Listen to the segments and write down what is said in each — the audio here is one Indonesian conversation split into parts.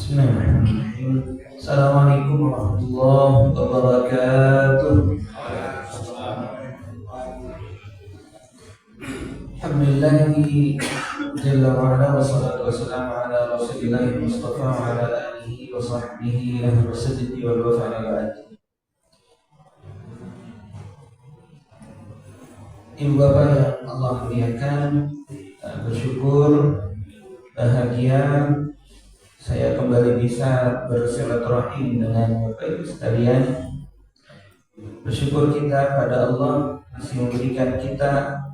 Bismillahirrahmanirrahim. Assalamualaikum warahmatullahi wabarakatuh. Alhamdulillahi jalla wa ala wa salatu wa salamu ala rasulillahi mustafa wa ala alihi wa sahbihi wa sadidi wa wafa'ala ba'd. Ibu bapak yang Allah muliakan, bersyukur, bahagia saya kembali bisa bersilaturahim dengan Bapak Ibu sekalian. Bersyukur kita pada Allah masih memberikan kita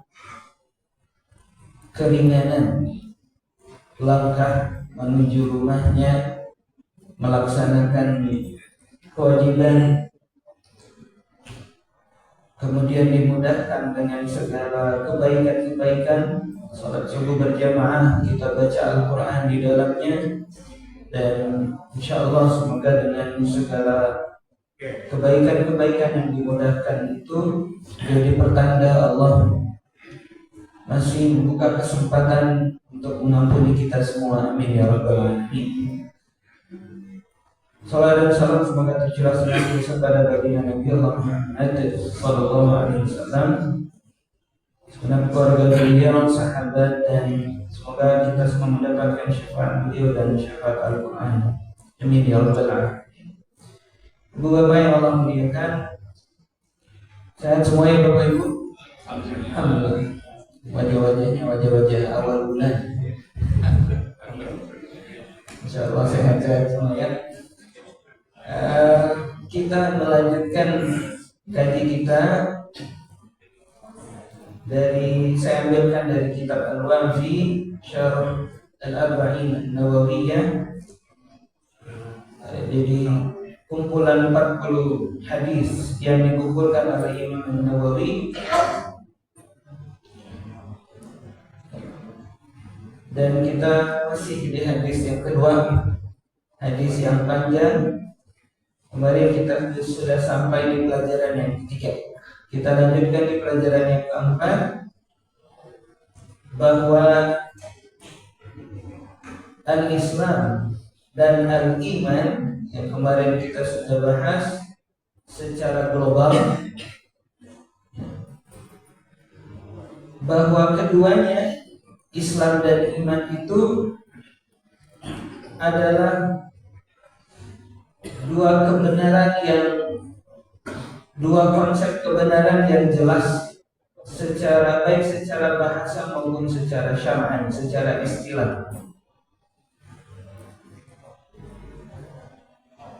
keringanan langkah menuju rumahnya, melaksanakan kewajiban, kemudian dimudahkan dengan segala kebaikan-kebaikan. Salat subuh berjamaah, kita baca Al-Quran di dalamnya, dan insya Allah semoga dengan segala kebaikan-kebaikan yang dimudahkan itu jadi pertanda Allah masih membuka kesempatan untuk mengampuni kita semua. Amin ya rabbal alamin. Salam dan salam semoga tercurah senantiasa pada baginda Nabi Allah Muhammad sallallahu alaihi wasallam, segenap keluarga beliau, sahabat, dan semoga kita semua mendapatkan syafaat beliau dan syafaat Al-Quran. Amin ya rabbal alamin. Ibu bapak yang Allah muliakan, sehat semua ya Bapak Ibu? Alhamdulillah. Wajah-wajahnya wajah-wajah awal bulan. Insya Allah sehat-sehat semua ya. Kita melanjutkan kaji kita saya ambilkan dari kitab Al-Wafi Syarh Al-Arba'in An-Nawawiyah. Jadi kumpulan 40 hadis yang dikumpulkan oleh Imam An-Nawawi, dan kita masih di hadis yang kedua, hadis yang panjang. Kemarin kita sudah sampai di pelajaran yang ketiga. Kita lanjutkan di pelajaran yang keempat, bahwa al-Islam dan al-Iman yang kemarin kita sudah bahas secara global, bahwa keduanya, Islam dan iman, itu adalah dua konsep kebenaran yang jelas secara baik secara bahasa maupun secara syar'an, secara istilah.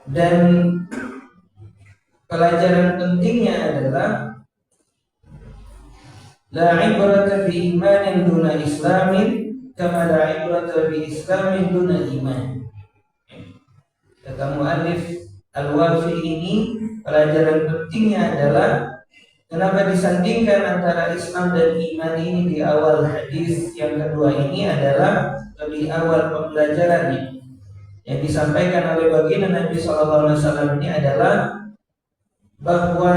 Dan pelajaran pentingnya adalah la ibrata bi imanin duna islamin kama la ibrata bi islamin duna iman. Kata mu'allif Al-Wafi ini, pelajaran pentingnya adalah kenapa disandingkan antara Islam dan iman ini di awal hadis yang kedua ini adalah di awal pembelajarannya. Yang disampaikan oleh baginda Nabi SAW ini adalah bahwa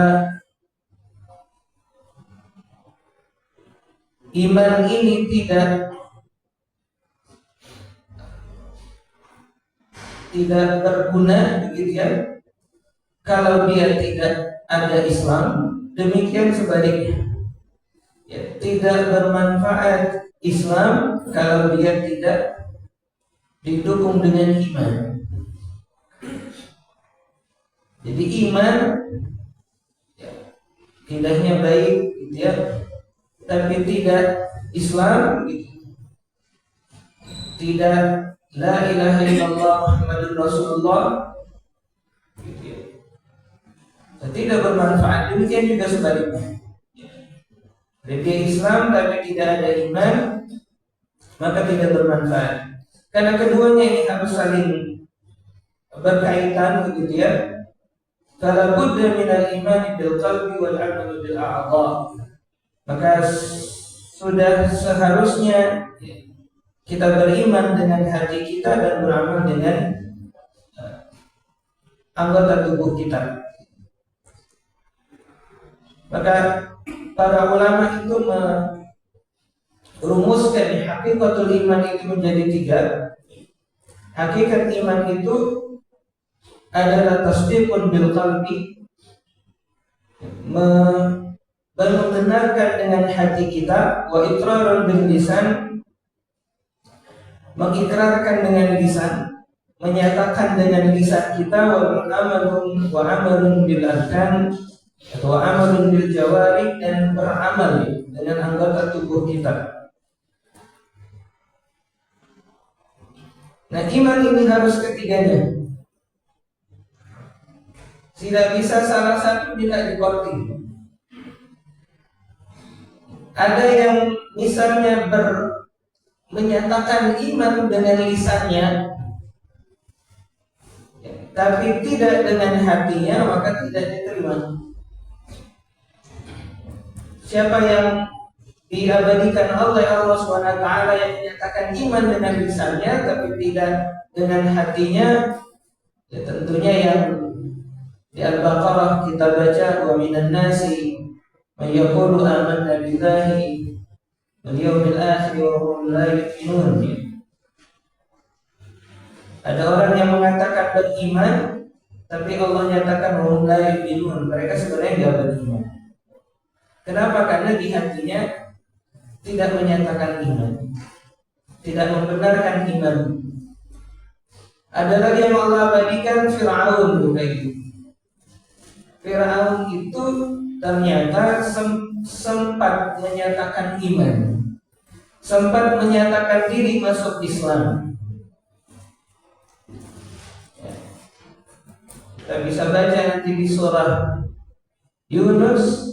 iman ini tidak berguna, begitu ya, kalau dia tidak ada Islam. Demikian sebaliknya, ya, tidak bermanfaat Islam kalau dia tidak didukung dengan iman. Jadi iman, ya, tidaknya baik, gitu ya, tapi tidak Islam, gitu. Tidak la ilaha illallah Muhammadur Rasulullah, gitu ya, tidak bermanfaat. Demikian juga sebaliknya. Jadi dia Islam tapi tidak ada iman, maka tidak bermanfaat. Karena keduanya ini harus saling berkaitan, begitu ya. Fala budda minal iman bil qalbi wal amal bil a'dha. Maka sudah seharusnya kita beriman dengan hati kita dan beramal dengan anggota tubuh kita. Maka para ulama itu merumuskan hakikatul iman itu menjadi tiga. Hakikat iman itu adalah tasdiqun bil qalbi, membenarkan dengan hati kita, wa iqrarun bil lisan, mengikrarkan dengan lisan, menyatakan dengan lisan kita, wa amalun bil arkan atau amalun bil jawari, dan beramal dengan anggota tubuh kita. Nah, iman ini harus ketiganya. Tidak bisa salah satu tidak dikorting. Ada yang misalnya menyatakan iman dengan lisannya, tapi tidak dengan hatinya, maka tidak diterima. Siapa yang diabadikan oleh Allah SWT yang menyatakan iman dengan lisannya tapi tidak dengan hatinya, ya tentunya yang di Al-Baqarah kita baca, wa minan nasi may yaqulu amanna billahi wal yawmil akhir wa hum la yu'minun. Ada orang yang mengatakan beriman tapi Allah nyatakan wa hum la yu'minun, mereka sebenarnya tidak beriman. Kenapa? Karena di hatinya tidak menyatakan iman, tidak membenarkan iman. Ada lagi yang Allah abadikan, Fir'aun juga itu. Fir'aun itu ternyata sempat menyatakan iman, sempat menyatakan diri masuk Islam. Kita bisa baca nanti di surah Yunus,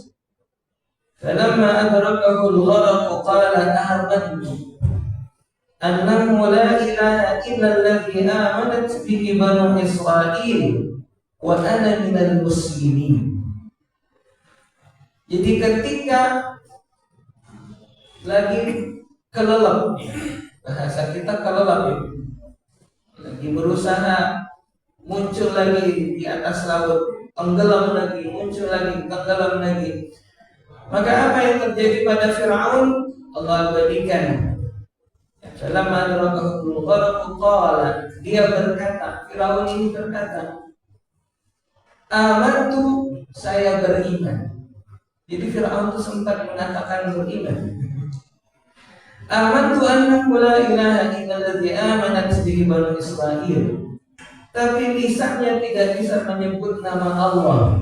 فَلَمَّا أَدْرَكَهُ الْغَرَقُ قَالَ آمَنْتُ أَنَّهُ لَا إِلَهَ إِلَّا الَّذِي آمَنَتْ بِهِ بَنُو إِسْرَائِيلَ وَأَنَا مِنَ الْمُسْلِمِينَ. Jadi ketika lagi kelelep, bahasa kita kelelep ya, lagi berusaha muncul lagi di atas laut, tenggelam lagi, muncul lagi, tenggelam lagi. Maka apa yang terjadi pada Fir'aun? Allah abadikan. Dalam adrakahu al-gharq qala, dia berkata, Fir'aun ini berkata, amantu, saya beriman. Jadi Fir'aun itu sempat mengatakan beriman. Amantu annahu la ilaha illalladzi amanat bihi banu Israil. Tapi lisannya tidak bisa menyebut nama Allah.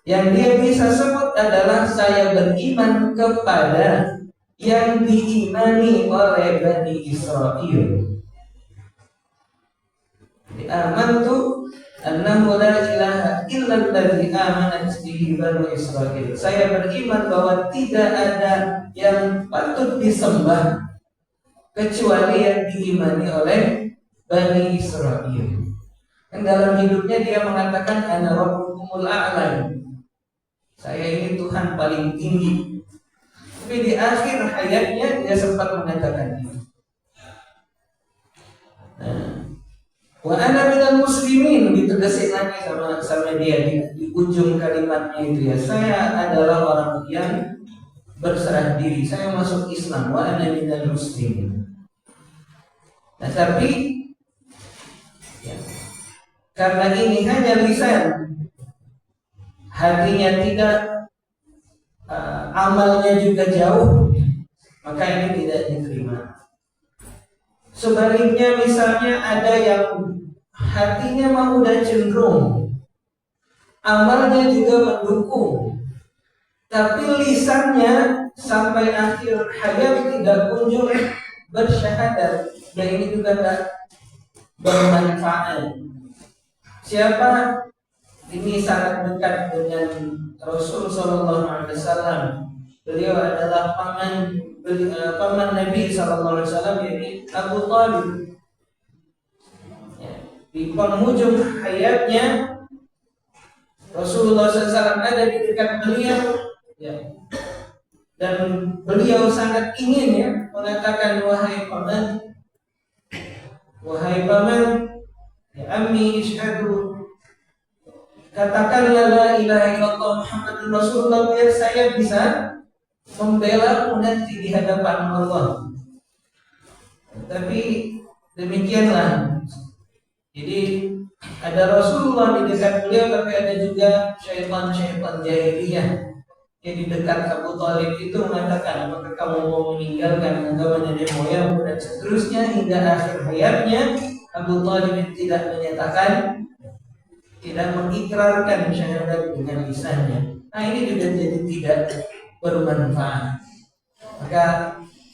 Yang dia bisa sebut adalah saya beriman kepada yang diimani oleh Bani Israil. Amantu annahu la ilaha illalladzi amanat bihi banu Israil. Saya beriman bahwa tidak ada yang patut disembah kecuali yang diimani oleh Bani Israil. Dan dalam hidupnya dia mengatakan ana rabbukumul a'la. Saya ini Tuhan paling tinggi. Tapi di akhir hayatnya dia sempat mengatakan itu. Wa ana minal muslimin, ditegasin lagi sama dia di ujung kalimatnya itu ya. Saya adalah orang yang berserah diri. Saya masuk Islam. Wa ana minal muslimin. Nah, tapi ya, karena ini hanya lisan, hatinya tidak, amalnya juga jauh, maka ini tidak diterima. Sebaliknya misalnya ada yang hatinya mah udah cenderung, amalnya juga mendukung, tapi lisannya sampai akhir hayat tidak kunjung bersyahadat, dan ini juga tidak bermanfaat. Siapa? Ini sangat dekat dengan Rasul Sallallahu Alaihi Wasallam. Beliau adalah paman Nabi Sallallahu Alaihi Wasallam, yaitu Abu Thalib. Ya, di penghujung hayatnya Rasulullah SAW ada di dekat beliau, ya. Dan beliau sangat ingin ya mengatakan, wahai paman, ya ammi ishadu, katakanlah la ilaha illallah Muhammadur Rasulullah, biar saya bisa membela nanti di hadapan Allah. Tapi Demikianlah. Jadi ada Rasulullah di dekat beliau, tapi ada juga syaitan-syaitan jahiliyah yang di dekat Abu Thalib itu mengatakan, apakah kamu mau meninggalkan agama nenek moyangmu dan seterusnya, hingga akhir hayatnya Abu Thalib tidak menyatakan, tidak mengikrarkan syahadat dengan lisannya. Nah, ini juga jadi tidak bermanfaat. Maka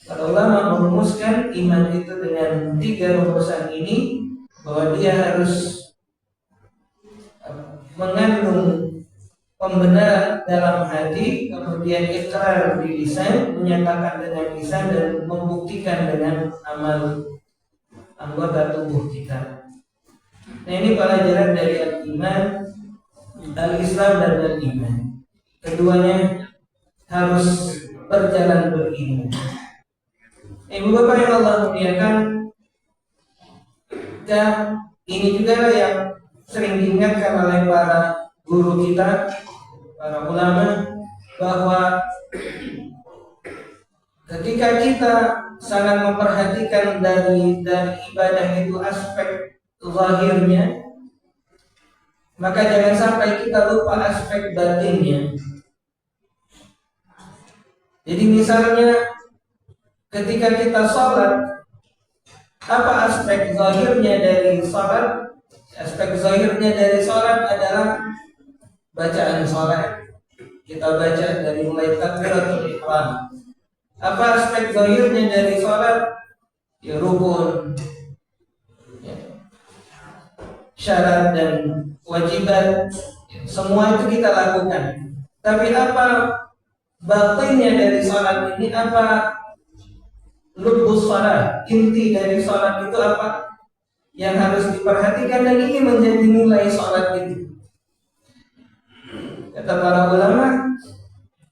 para ulama merumuskan iman itu dengan 3 rumusan ini, bahwa dia harus mengandung pembenaran dalam hati, kemudian ikrar di lisan, menyatakan dengan lisan, dan membuktikan dengan amal anggota tubuh kita. Nah, ini pelajaran dari al-iman, al-Islam dan al-iman. Keduanya harus berjalan beriringan. Ibu bapak yang Allah muliakan, dan ini juga yang sering diingatkan oleh para guru kita, para ulama, bahwa ketika kita sangat memperhatikan dari ibadah itu aspek zahirnya, maka jangan sampai kita lupa aspek batinnya. Jadi misalnya ketika kita sholat, apa aspek zahirnya dari sholat? Aspek zahirnya dari sholat adalah bacaan sholat. Kita baca dari mulai takbiratul ihram. Apa aspek zahirnya dari sholat? Ya, rukun, ya, syarat dan kewajiban, ya, semua itu kita lakukan. Tapi apa batinnya dari sholat ini? Apa lubus sholat, inti dari sholat itu apa yang harus diperhatikan, dan ini menjadi nilai sholat itu. Kata para ulama,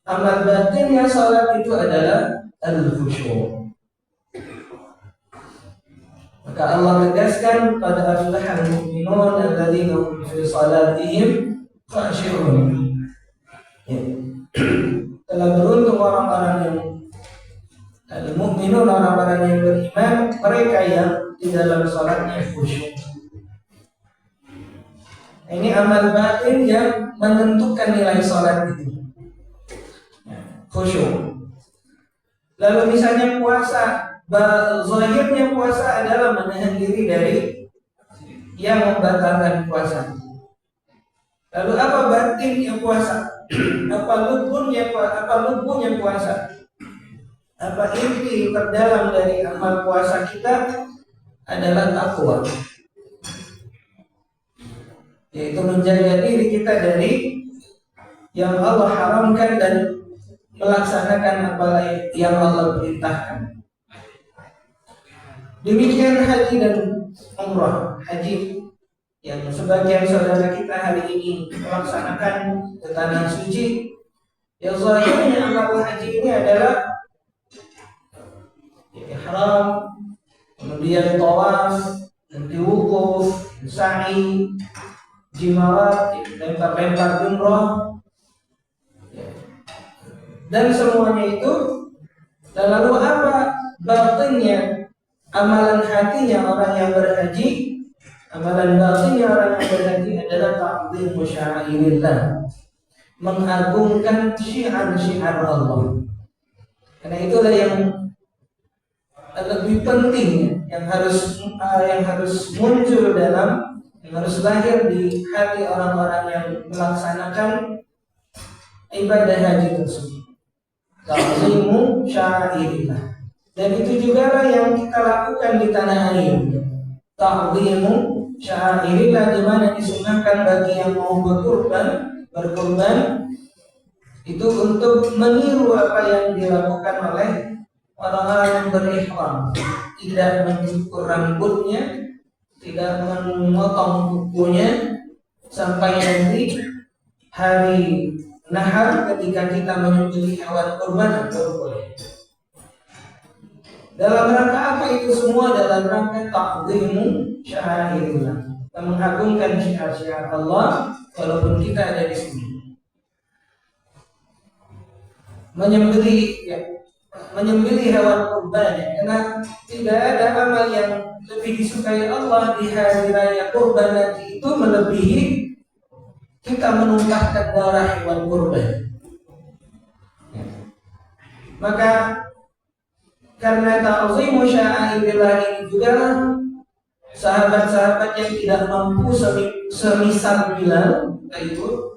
amal batinnya sholat itu adalah al-khusyuk. Maka Allah tegaskan pada aflahal mu'minun alladzina hum fi salatihim khashi'un. Ya. Telah beruntung orang-orang yang al-mu'minun, orang-orang yang beriman, mereka yang di dalam salatnya khusyuk. Ini amal batin yang menentukan nilai salat itu, khusyuk. Lalu misalnya puasa, zahirnya puasa adalah menahan diri dari yang membatalkan puasa. Lalu apa batinnya puasa? Apa lubungnya puasa? Apa inti terdalam dari amal puasa kita? Adalah takwa, yaitu menjaga diri kita dari yang Allah haramkan dan melaksanakan apa yang Allah perintahkan. Demikian haji dan umrah. Haji yang sebagian saudara kita hari ini melaksanakan ke tanah suci, yang zahirnya amal haji ini adalah ihram, kemudian tawaf, nanti wukuf, sa'i, jimarat, lempar-lempar jumrah, dan semuanya itu. Dan lalu apa batinnya, amalan hatinya orang yang berhaji? Amalan batinnya orang yang berhaji adalah ta'zim sya'airillah, mengagungkan syiar-syiar Allah. Karena itulah yang lebih penting, yang harus muncul dalam, yang harus lahir di hati orang-orang yang melaksanakan ibadah haji tersebut. Ta'zimu sya'airillah. Dan itu juga lah yang kita lakukan di tanah air. Ta'zimu sya'airillah, di mana disunahkan bagi yang mau berkurban itu untuk meniru apa yang dilakukan oleh orang-orang yang berihram, tidak mencukur rambutnya, tidak memotong kukunya, sampai nanti hari nahar ketika kita menyembelih hewan kurban baru boleh. Dalam rangka apa itu semua? Dalam rangka ta'zimu sya'airillah, kita mengagungkan syiar-syiar Allah walaupun kita ada di sini. Menyembelih, ya, menyembelih hewan kurban, karena tidak ada amal yang lebih disukai Allah di hari raya kurban nanti itu melebihi kita menumpahkan darah hewan kurban. Maka karena ta'zimu sya'airillah ini juga sahabat-sahabat yang tidak mampu semisal Bilal, yaitu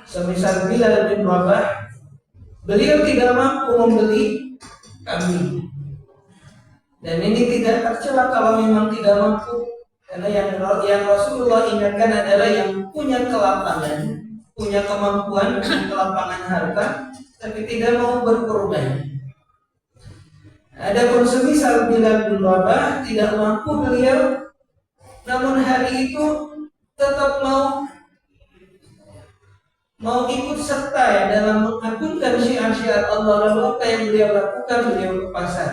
semisal Bilal bin Rabah, beliau tidak mampu membeli kambing. Dan ini tidak tercela kalau memang tidak mampu, karena yang Rasulullah ingatkan adalah yang punya kelapangan, punya kemampuan, punya kelapangan harta, tapi tidak mau berkorban. Adapun semisal Bilal bin Rabah tidak mampu beliau, namun hari itu tetap mau ikut serta ya dalam mengagungkan syiar-syiar Allah. Lalu apa yang beliau lakukan? Beliau ke pasar,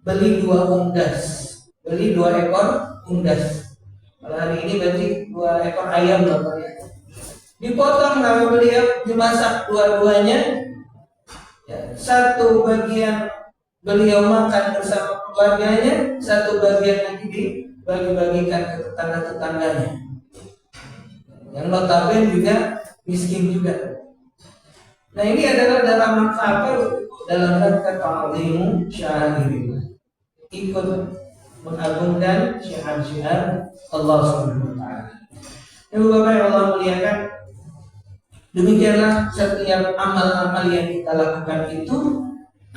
beli 2 unggas, beli 2 ekor unggas. Kalau hari ini berarti 2 ekor ayam lah ya. Dipotong sama beliau, dimasak dua-duanya. Ya, 1 bagian beliau makan bersama keluarganya, 1 bagian lagi dibagi-bagikan ke tetangga-tetangganya yang notabene juga miskin juga. Nah, ini adalah dalam rangka apa? Dalam rangka ta'zimu sya'airillah, ikut mengagungkan syiar-syiar Allah Subhanahu wa taala. Ibu bapak yang Allah muliakan, demikianlah setiap amal-amal yang kita lakukan itu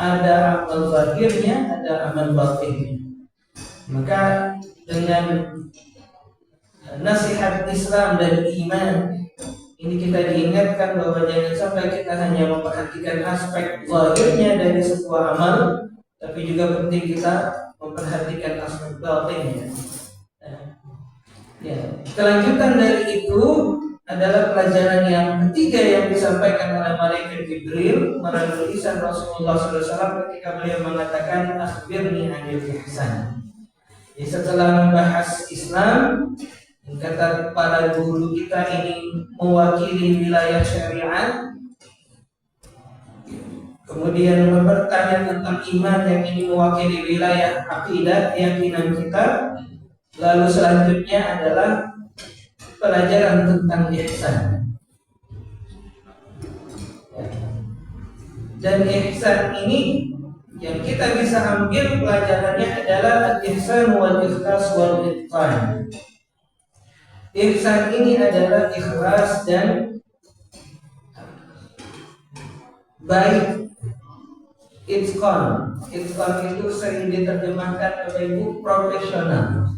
ada amal zahirnya, ada amal batinnya. Maka dengan nasihat Islam dan iman ini kita diingatkan bahwa jangan sampai kita hanya memperhatikan aspek zahirnya dari sebuah amal, tapi juga penting kita memperhatikan aspek batinnya. Ya, kelanjutan dari itu adalah pelajaran yang ketiga yang disampaikan oleh malaikat Jibril melalui lisan Rasulullah SAW ketika beliau mengatakan akhbirni anil ihsan. Jadi setelah membahas Islam, kata para guru kita ini mewakili wilayah syariat, kemudian bertanya tentang iman yang ini mewakili wilayah akidah, keyakinan kita, lalu selanjutnya adalah pelajaran tentang ihsan. Dan ihsan ini yang kita bisa ambil pelajarannya adalah al-ihsan wal ikhlas wal itqan. Ihsan ini adalah ikhlas dan baik. Itqan itu sering diterjemahkan oleh ibu profesional.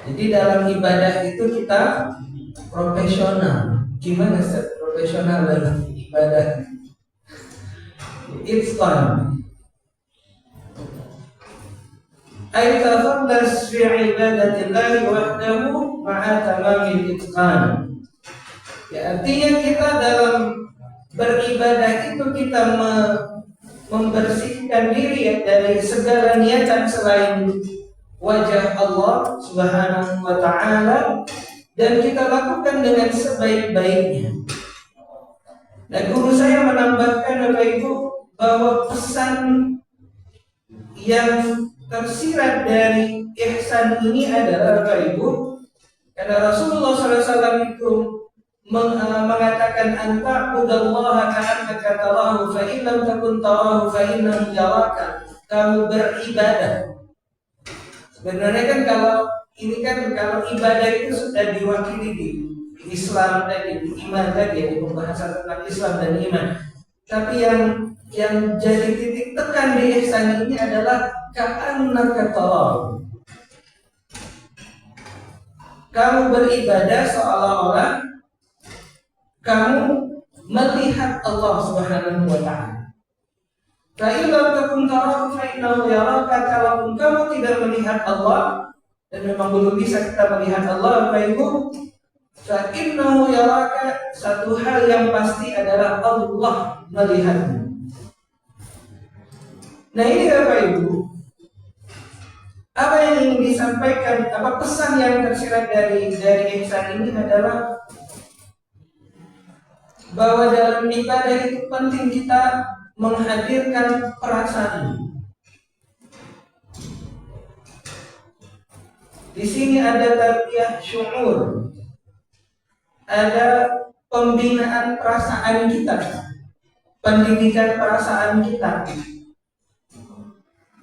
Jadi dalam ibadah itu kita profesional. Gimana Ustaz? Profesional dalam ibadah. Itqan. Ay tafaddas fi ibadatillahi wahdahu ma'a tamamil itqan. Ya, artinya kita dalam beribadah itu kita membersihkan diri dari segala niatan selain wajah Allah Subhanahu wa ta'ala, dan kita lakukan dengan sebaik-baiknya. Dan guru saya menambahkan Bapak Ibu bahwa pesan yang tersirat dari ihsan ini adalah Bapak Ibu, karena Rasulullah SAW itu mengatakan anta'budallaha ka'annaka tarahu fa in lam takun tarahu fa innahu yaraka. Kamu beribadah. Sebenarnya kan kalau ibadah itu sudah diwakili di Islam tadi, di iman tadi, di pembahasan tentang Islam dan iman. Tapi yang jadi titik tekan di ihsan ini adalah ka'annaka tarahu. Kamu beribadah seolah-olah kamu melihat Allah Subhanahu wa ta'ala. Kalaupun kamu tidak melihat Allah, dan memang belum bisa kita melihat Allah, Bapak Ibu, fa'innahu yaraka, satu hal yang pasti adalah Allah melihatmu. Nah, ini Bapak Ibu, apa yang ingin disampaikan, apa pesan yang tersirat dari ihsan ini adalah bahwa dalam ibadah itu penting kita menghadirkan perasaan. Di sini ada tarbiyah syu'ur, ada pembinaan perasaan kita, pendidikan perasaan kita.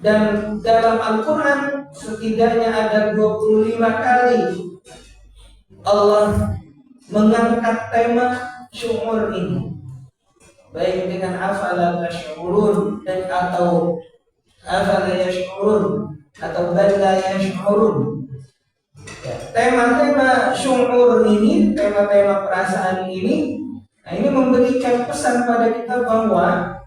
Dan dalam Al-Quran setidaknya ada 25 kali Allah mengangkat tema syu'ur ini, baik dengan afala tash'urun dan atau afala yash'urun atau bala yash'urun. Tema-tema syu'ur ini, tema-tema perasaan ini, nah ini memberikan pesan pada kita bahwa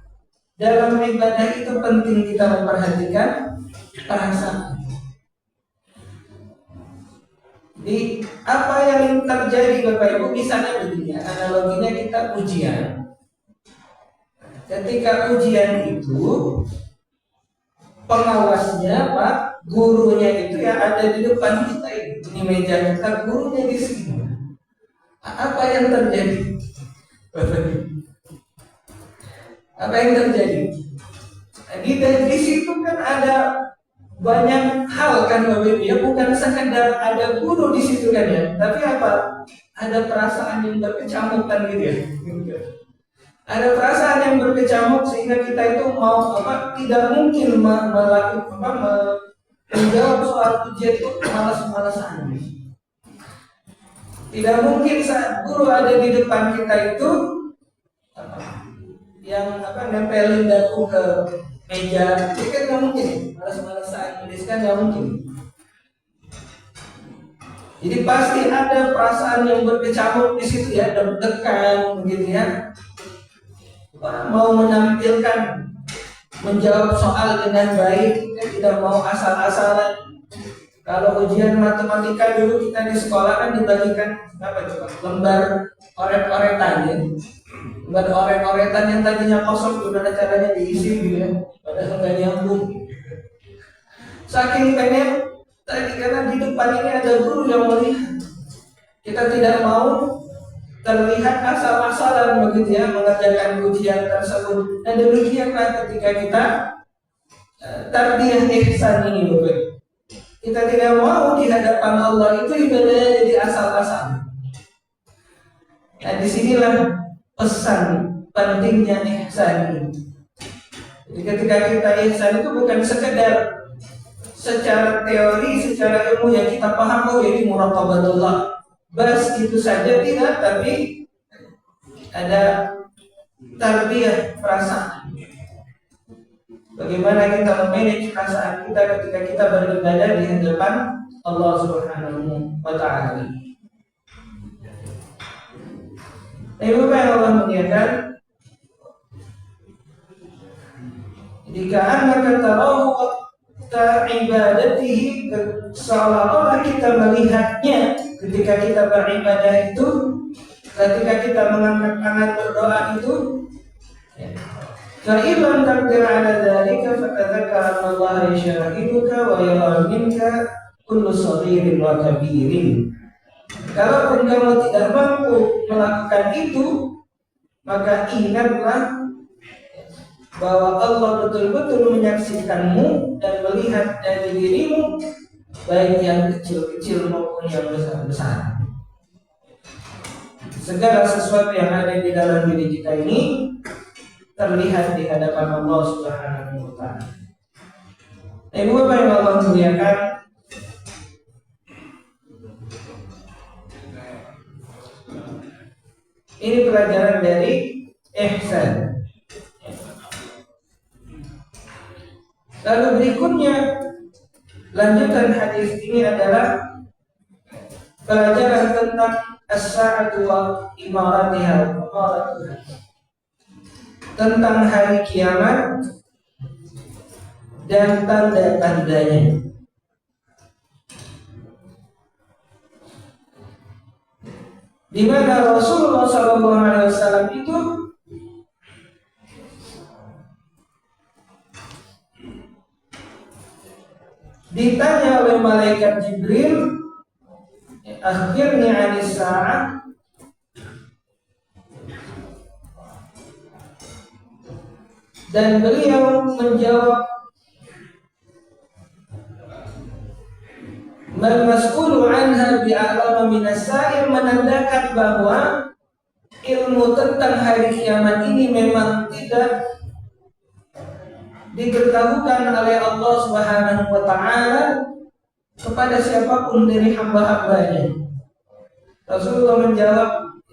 dalam ibadah itu penting kita memperhatikan perasaan. Di apa yang terjadi Bapak Ibu, misalnya begini, analoginya kita ujian. Ketika ujian itu pengawasnya Pak, gurunya itu yang ada di depan kita ini meja kita, gurunya di sini. Apa yang terjadi? Apa yang terjadi? Di situ kan ada banyak hal kan Bapak Ibu, ya bukan sekedar ada guru di situ kan ya, tapi apa? Ada perasaan yang berkecamuk kan gitu ya. Ada perasaan yang berkecamuk sehingga kita itu mau tidak mungkin menjawab soal ujian itu malas-malasan. Tidak mungkin saat guru ada di depan kita itu yang nempelin dagu ke meja, itu kan nggak mungkin. Malas-malasan tulis kan nggak mungkin. Jadi pasti ada perasaan yang berkecamuk di situ ya, deg-degan begitu ya. Mau menampilkan menjawab soal dengan baik, kita tidak mau asal-asalan. Kalau ujian matematika dulu kita di sekolah kan dibagikan lembar oret-oretan ya. Lembar oret-oretan yang tadinya kosong gimana caranya diisi gitu ya. Padahal nggak nyambung. Saking pengen tadi karena di depan ini ada guru yang melihat. Kita tidak mau terlihat asal-asalan begitu ya mengerjakan ujian tersebut. Dan demikianlah ketika kita tarbiyah ihsan ini Bapak. Kita tidak mau di hadapan Allah itu ibadahnya jadi asal-asalan. Nah disinilah pesan pentingnya ihsan ini. Jadi ketika kita ihsan itu bukan sekedar secara teori, secara ilmu yang kita paham, oh ini muraqabatullah bas itu saja, tidak, tapi ada tarbiyah perasaan. Bagaimana kita memanage perasaan kita ketika kita beribadah di hadapan Allah Subhanahu wa Ta'ala. Ibu yang Allah muliakan, jika Anda tarahu ibadatihi, seolah-olah kita melihatnya ketika kita beribadah itu, ketika kita mengangkat tangan berdoa itu. Fa'ilam takdir ala dhalika fatadhakar Allah yashahiduka wa yara minka kullu saghirin wa kabirin. Kalaupun kamu tidak mampu melakukan itu, maka ingatlah bahwa Allah betul-betul menyaksikanmu dan melihat dari dirimu, baik yang kecil-kecil maupun yang besar-besar. Segala sesuatu yang ada di dalam diri kita ini terlihat di hadapan Allah Subhanahu wa Ta'ala. Ibu Bapak yang Allah muliakan, ini pelajaran dari ihsan. Lalu berikutnya, lanjutan hadis ini adalah pelajaran tentang as-sa'atu wa imaratiha, tentang hari kiamat dan tanda-tandanya. Di mana Rasulullah SAW itu ditanya oleh malaikat Jibril, akhirnya anis sa'ah, Dan beliau menjawab, "Mal mas'ulu anha bi'alama minas sa'il," menandakan bahwa ilmu tentang hari kiamat ini memang tidak diberitahukan oleh Allah Subhanahu wa taala kepada siapapun dari hamba-hambanya. Rasulullah menjawab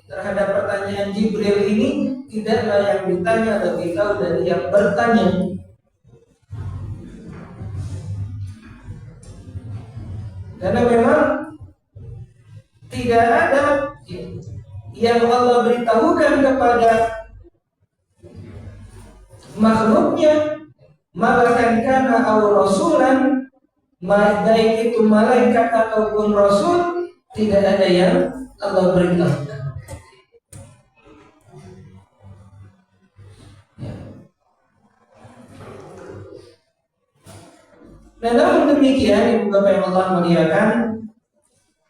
terhadap pertanyaan Jibril ini, tidaklah yang ditanya lebih tahu dari yang bertanya. Karena memang tidak ada yang Allah beritahukan kepada makhluknya, malakan kana aw rasulan, baik itu malaikat ataupun rasul, tidak ada yang Allah beritahukan. Nah, namun demikian, ibu bapak yang Allah muliakan,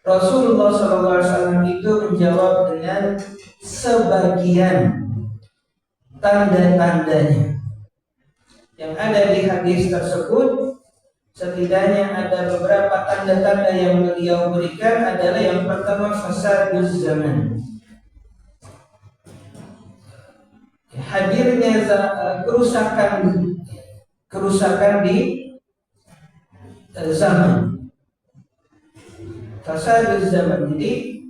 Rasulullah SAW itu menjawab dengan sebagian tanda-tandanya yang ada di hadis tersebut. Setidaknya ada beberapa tanda-tanda yang beliau berikan. Adalah yang pertama, fasaduz zaman, hadirnya kerusakan di zaman. Fasaduz zaman, jadi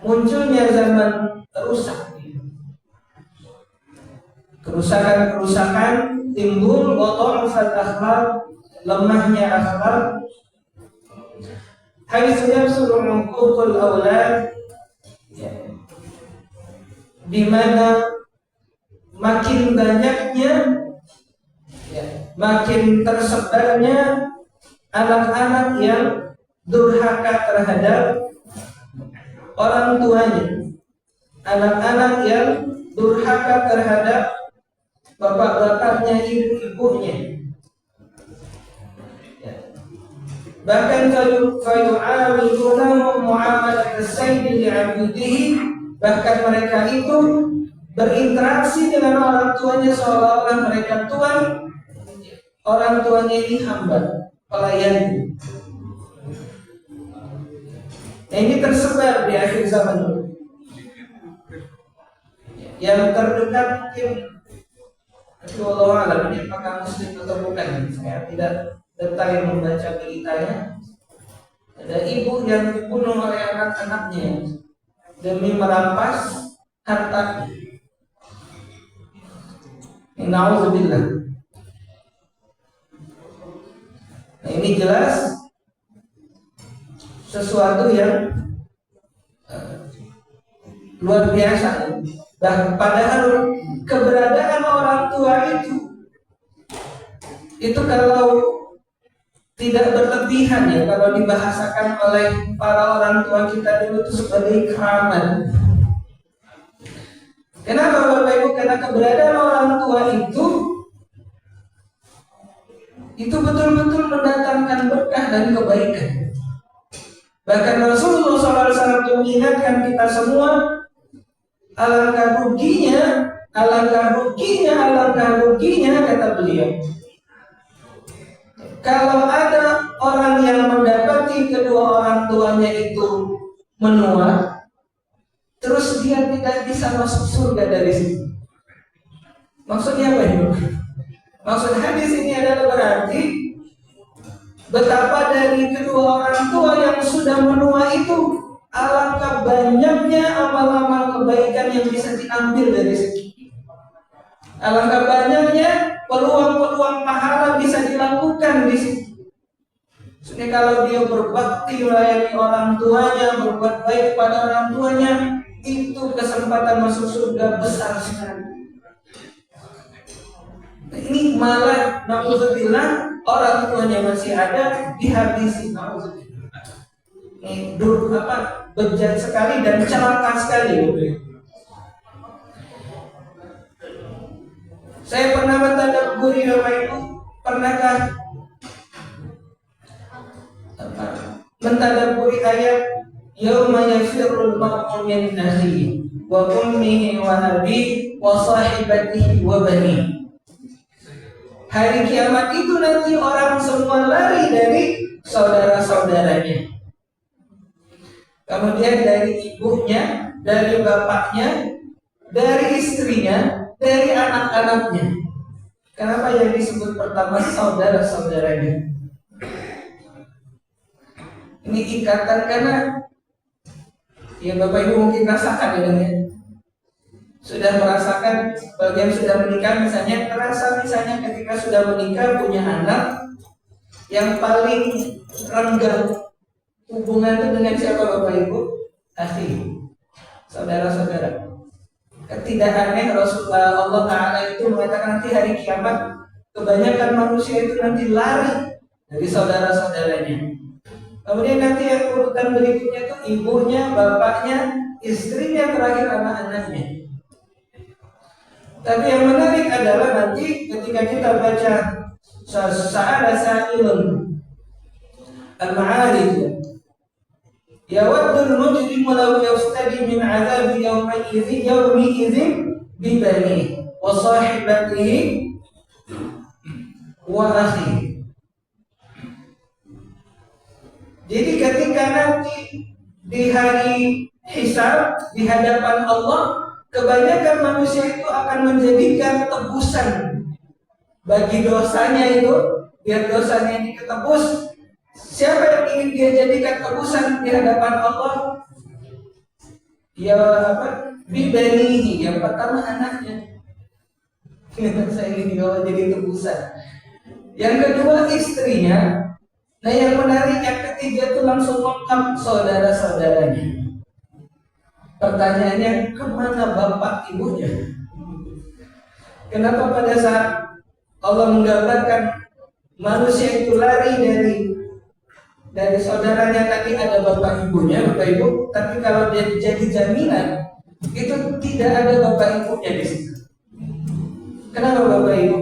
munculnya zaman rusak, kerusakan timbul, wadha'ufal akhlaq, lemahnya akhlak, haitsu yabsuru uququl aulad, di mana makin banyaknya, makin tersebarnya anak-anak yang durhaka terhadap orang tuanya, anak-anak yang durhaka terhadap bapak-bapaknya, ibu-ibunya. Bahkan fayu'amilunahum mu'amalat as-sayyid li'abidihi, bahkan mereka itu berinteraksi dengan orang tuanya seolah-olah mereka tuan, orang tuanya ini hamba, pelayan. Nah, ini tersebar di akhir zaman dulu. Yang terdekat mungkin, tapi wallahu a'lam ini apakah muslim atau bukan, saya tidak detail membaca beritanya. Ada ibu yang dibunuh oleh anak-anaknya demi merampas harta. Nauzubillah. Nah, ini jelas sesuatu yang luar biasa. Padahal keberadaan orang tua itu kalau tidak berlebihan, ya, kalau dibahasakan oleh para orang tua kita dulu itu sebagai keramat. Kenapa Bapak Ibu? Karena keberadaan orang tua itu betul-betul mendatangkan berkah dan kebaikan. Bahkan Rasulullah SAW mengingatkan kita semua, alangkah ruginya kata beliau, kalau ada orang yang mendapati kedua orang tuanya itu menua, terus dia tidak bisa masuk surga dari situ. Maksudnya apa ini? Maksud hadis ini adalah berarti betapa dari kedua orang tua yang sudah menua itu, alangkah banyaknya amal-amal kebaikan yang bisa diambil dari situ. Alangkah banyaknya peluang-peluang pahala bisa dilakukan di situ. Jadi kalau dia berbakti melayani orang tuanya, berbuat baik pada orang tuanya, itu kesempatan masuk surga besar sekali. Ini malah na'udzubillah, orang tuanya masih ada, dihabisi. Na'udzubillah. Ini bejat sekali dan celaka sekali. Saya pernah mentadabburi, Bapak Ibu, pernahkah mentadabburi ayat yauma yafirrul mar'u min akhihi wa ummihi wa abihi wa sahibatihi wa banihi. Hari kiamat itu nanti orang semua lari dari saudara-saudaranya. Kemudian dari ibunya, dari bapaknya, dari istrinya, dari anak-anaknya. Kenapa yang disebut pertama saudara-saudaranya? Ini ikatan karena ya Bapak Ibu mungkin rasakan ya, sudah merasakan bagian sudah menikah misalnya, terasa misalnya ketika sudah menikah punya anak, yang paling renggang hubungan itu dengan siapa Bapak Ibu? Akhi, saudara-saudara. Tidak aneh Rasulullah Allah Ta'ala itu mengatakan nanti hari kiamat kebanyakan manusia itu nanti lari dari saudara-saudaranya. Kemudian nanti yang urutan berikutnya itu ibunya, bapaknya, istrinya, terakhir anak-anaknya. Tapi yang menarik adalah nanti ketika kita baca Sa'ala sa'ilun Al-Ma'arij, yawaddul mujrimu law yaftadi min 'adzabi yawmi'idhin bi banihi wa sahibatihi wa akhihi. Jadi ketika nanti di hari hisab di hadapan Allah, kebanyakan manusia itu akan menjadikan tebusan bagi dosanya itu, biar dosanya ini ketebus. Siapa yang ingin dia jadikan tebusan di hadapan Allah? Ya apa? Bibanihi, yang pertama anaknya. Saya ingin dibawa jadi tebusan. Yang kedua istrinya. Nah yang menarik yang ketiga itu langsung lengkap saudara-saudaranya. Pertanyaannya, kemana bapak ibunya? Kenapa pada saat Allah menggambarkan manusia itu lari dari saudaranya tadi ada bapak ibunya, Bapak Ibu, tapi kalau dia jadi jaminan itu tidak ada bapak ibunya di situ. Kenapa Bapak Ibu?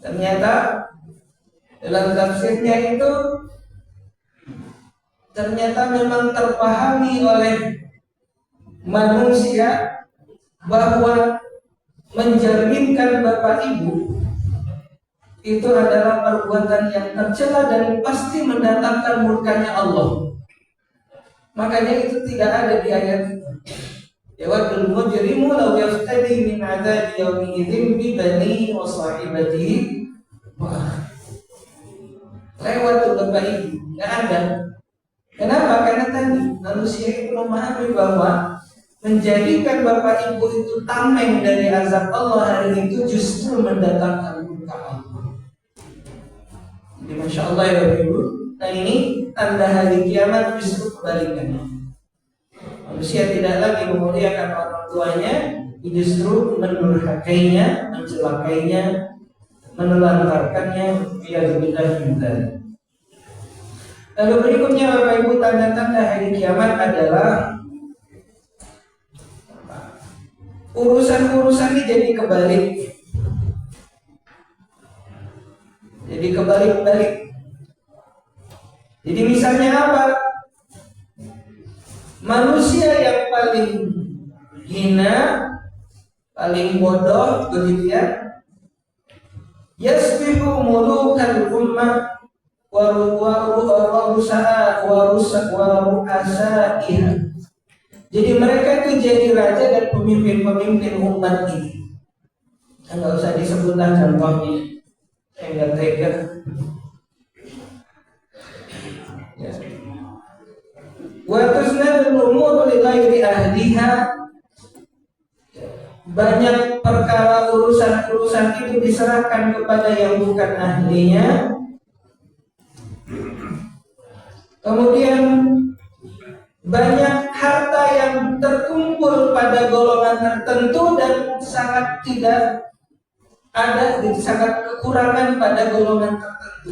Ternyata dalam tafsirnya itu ternyata memang terpahami oleh manusia bahwa menjaminkan bapak ibu itu adalah perbuatan yang tercela dan pasti mendatangkan murkanya Allah. Makanya itu tidak ada di ayat itu. Yawaddul mujrimu law yaftadi min 'adzabi yawmin idzin bi banihi wa sahibatihi wa lewat tuh bapak ibu, nggak ada. Kenapa? Karena tadi manusia itu memahami bahwa menjadikan bapak ibu itu tameng dari azab Allah hari itu justru mendatangkan murka Allah. Jadi Masya Allah ya Bapak Ibu. Nah ini tanda hari kiamat justru kebalikannya. Manusia tidak lagi memuliakan orang tuanya, justru mendurhakainya, mencelakainya, menelantarkannya. Biar. Lalu berikutnya Bapak Ibu, tanda-tanda hari kiamat adalah urusan-urusan ini jadi kebalik. Jadi kebalik-balik. Jadi misalnya apa? Manusia yang paling hina, paling bodoh begitu ya, yasbihu mulukal ummah waru'asaiha. Jadi mereka itu jadi raja dan pemimpin-pemimpin umat ini. Enggak usah disebutlah contohnya, saya nggak tega. Wa tusnadul umur li ghairi ahliha. Banyak perkara urusan-urusan itu diserahkan kepada yang bukan ahlinya. Kemudian banyak harta yang terkumpul pada golongan tertentu dan sangat tidak ada, sangat kekurangan pada golongan tertentu.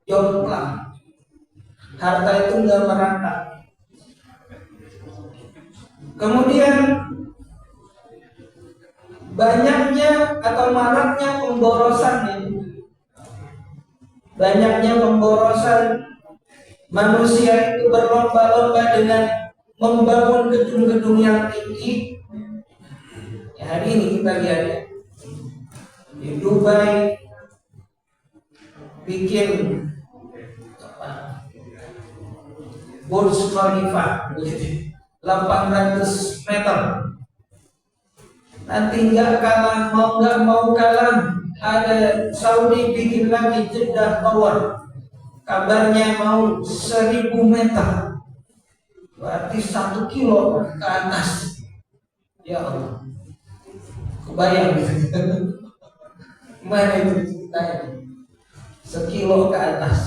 Jomplang. Harta itu nggak merata. Kemudian banyaknya atau maraknya pemborosan ini. Banyaknya pemborosan. Manusia itu berlomba-lomba dengan membangun gedung-gedung yang tinggi. Ya, hari ini kita lihat ya. di Dubai bikin Burj Khalifa 800 meter. Nanti nggak kalah, mau nggak mau kalah, ada Saudi bikin lagi Jeddah Tower, kabarnya mau 1000 meter, berarti 1 kilo ke atas. Ya Allah, kebayang gitu. Gimana itu ceritanya? 1 kilo ke atas.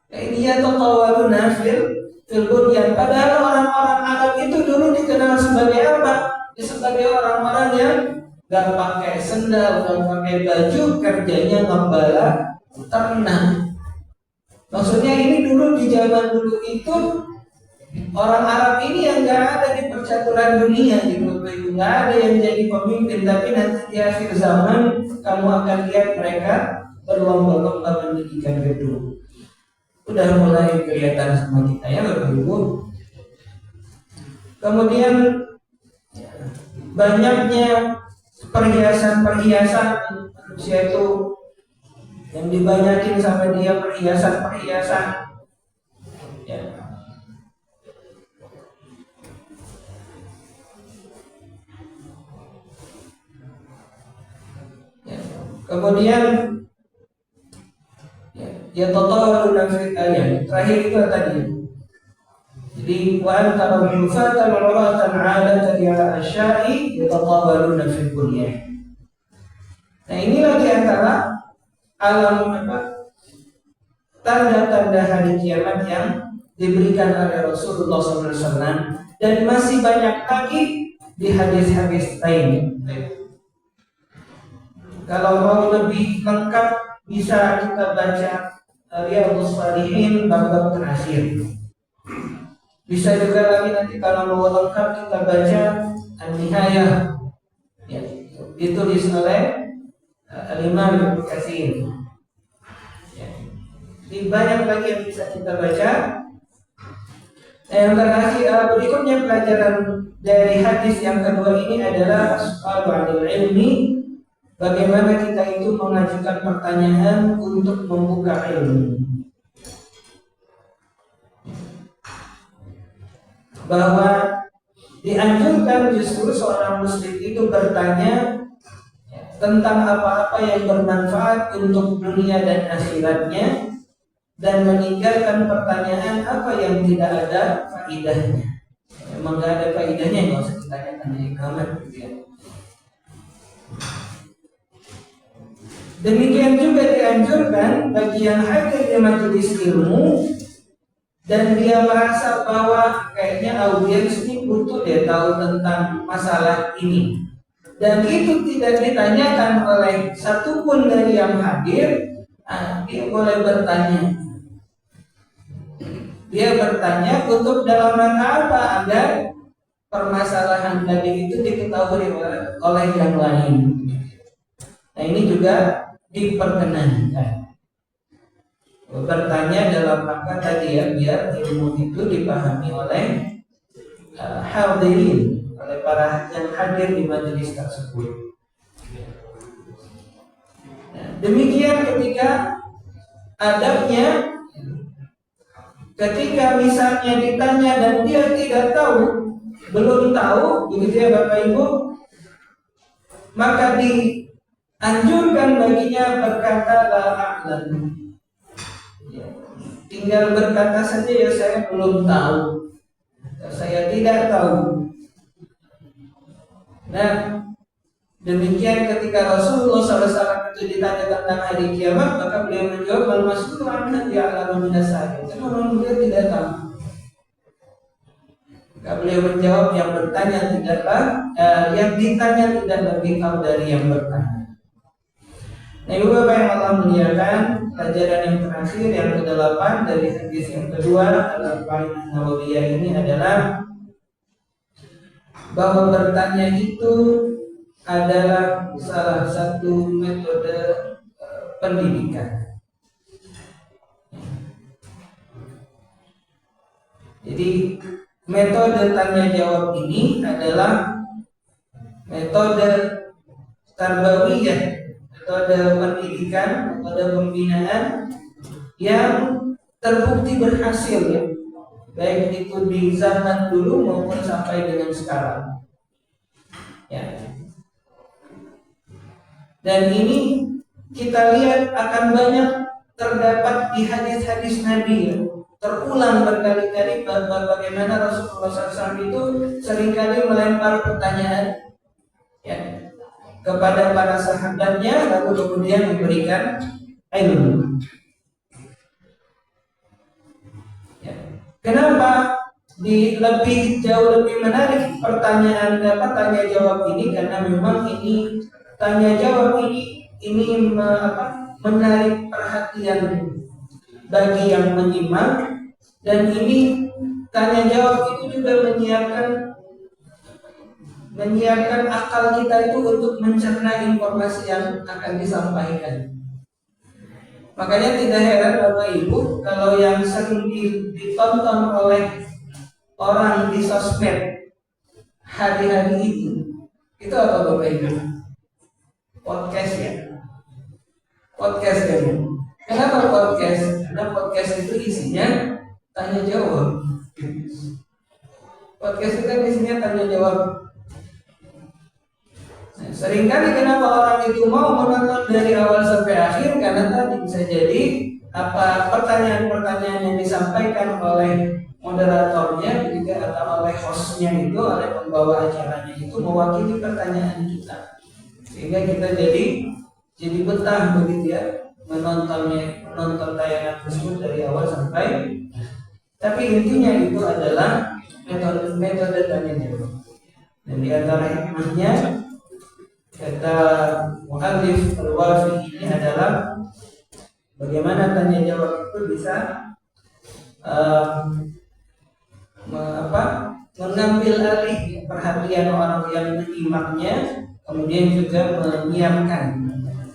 Ini ya tatawaluna fil bunyan. Padahal orang-orang Arab itu dulu dikenal sebagai apa? Sebagai orang-orang yang gak pakai sendal, gak pakai baju, kerjanya ngembala ternak. Maksudnya ini dulu di zaman dulu itu orang Arab ini yang gak ada di percaturan dunia gitu, gak ada yang jadi pemimpin. Tapi nanti di akhir zaman kamu akan lihat mereka berlomba-lomba mendirikan gedung. Udah mulai kelihatan sama kita ya Bapak Ibu. Kemudian banyaknya perhiasan-perhiasan manusia itu yang dibanyakin sama dia perhiasan-perhiasan ya. Kemudian ya tatawaluna fil ayat. Terakhir itu tadi. Jadi wa antara hufatan uratan 'adatan ala asya'i yatatawaluna fil bunyan. Nah, inilah di antara alam tanda-tanda hari kiamat yang diberikan oleh Rasulullah SAW, dan masih banyak lagi di hadis-hadis lain. Kalau mau lebih lengkap bisa kita baca Riyadhus Shalihin bab terakhir. Bisa juga lagi nanti kalau mau lengkap kita baca An-Nihayah ya, ditulis oleh Al-Imam Ibnu Katsir. Ya. Jadi banyak lagi yang bisa kita baca. Yang terakhir berikutnya pelajaran dari hadis yang kedua ini adalah as-su'alu 'anil ilmi. Bagaimana kita itu mengajukan pertanyaan untuk membuka ilmu. Bahwa dianjurkan justru seorang muslim itu bertanya tentang apa-apa yang bermanfaat untuk dunia dan akhiratnya, dan meninggalkan pertanyaan apa yang tidak ada faedahnya. Memang gak ada faedahnya, nggak usah ditanyakan dari kamar gitu ya. Demikian juga dianjurkan bagi yang hadir di majelis ilmu dan dia merasa bahwa kayaknya audiens ini butuh dia tahu tentang masalah ini, dan itu tidak ditanyakan oleh satupun dari yang hadir, dia boleh bertanya. Dia bertanya untuk dalam rangka apa? Agar permasalahan tadi itu diketahui oleh yang lain. Nah, ini juga diperkenankan bertanya dalam rangka tadi ya, biar ilmu itu dipahami oleh hadirin, oleh para yang hadir di majelis tersebut. Nah, demikian ketika adabnya, ketika misalnya ditanya dan dia tidak tahu, belum tahu, begitu ya Bapak Ibu, maka dianjurkan baginya berkata la a'lam. Tinggal berkata saja ya, saya belum tahu, saya tidak tahu. Nah, demikian ketika Rasulullah SAW itu ditanya tentang hari kiamat, maka beliau menjawab al-mas'ulu anha ya'lamu minas sa'il. Memang beliau tidak tahu. Maka beliau menjawab yang bertanya tidaklah, yang ditanya tidak lebih tahu dari yang bertanya. Nah, Ibu Bapak yang Allah muliakan, pelajaran yang terakhir yang ke-8 dari hadis yang kedua Al-Arba'in An-Nawawiyah ini adalah bahwa bertanya itu adalah salah satu metode pendidikan. Jadi metode tanya jawab ini adalah metode tarbawiyah atau ada pendidikan, ada pembinaan yang terbukti berhasil ya, baik itu di zaman dulu maupun sampai dengan sekarang ya. Dan ini kita lihat akan banyak terdapat di hadis-hadis Nabi ya. Terulang berkali-kali bagaimana Rasulullah SAW itu seringkali melempar pertanyaan ya, kepada para sahabatnya, lalu kemudian memberikan ilmu. Ya. Kenapa jauh lebih menarik pertanyaan tanya jawab ini? Karena memang ini tanya jawab ini menarik perhatian bagi yang menyimak, dan ini tanya jawab itu juga menyiapkan akal kita itu untuk mencerna informasi yang akan disampaikan. Makanya tidak heran Bapak Ibu kalau yang sering ditonton oleh orang di sosmed hari-hari itu apa Bapak Ibu? Podcast ya. Podcast kan. Kenapa podcast? Karena podcast itu isinya tanya jawab. Podcast itu kan isinya tanya jawab. Nah, seringkali kenapa orang itu mau menonton dari awal sampai akhir? Karena tadi bisa jadi pertanyaan-pertanyaan yang disampaikan oleh moderatornya juga atau oleh hostnya itu, oleh pembawa acaranya itu mewakili pertanyaan kita, sehingga kita jadi betah begitu ya menonton tayangan tersebut dari awal sampai. Tapi intinya itu adalah metode tanya jawab. Dan di antara hikmahnya kata muallif al-Wafi ini adalah bagaimana tanya jawab itu bisa mengambil alih perhatian orang yang menyimaknya, kemudian juga menyiapkan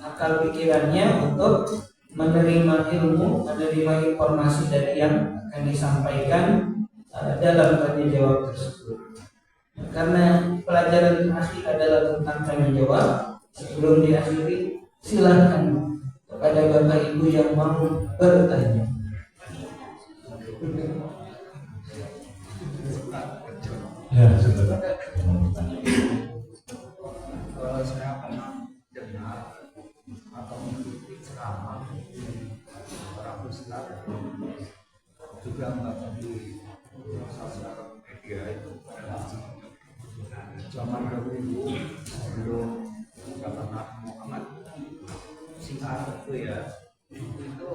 akal pikirannya untuk menerima ilmu, menerima informasi dari yang akan disampaikan dalam tanya jawab tersebut. Karena pelajaran terakhir adalah tentang tanya jawab, sebelum diakhiri silakan kepada Bapak Ibu yang mau bertanya. Ya, sudah. Kalau saya pernah dengar atau mengikuti ceramah orang besar juga melalui sosial media itu adalah zaman dahulu sebelum Nabi Muhammad singkat itu ya, itu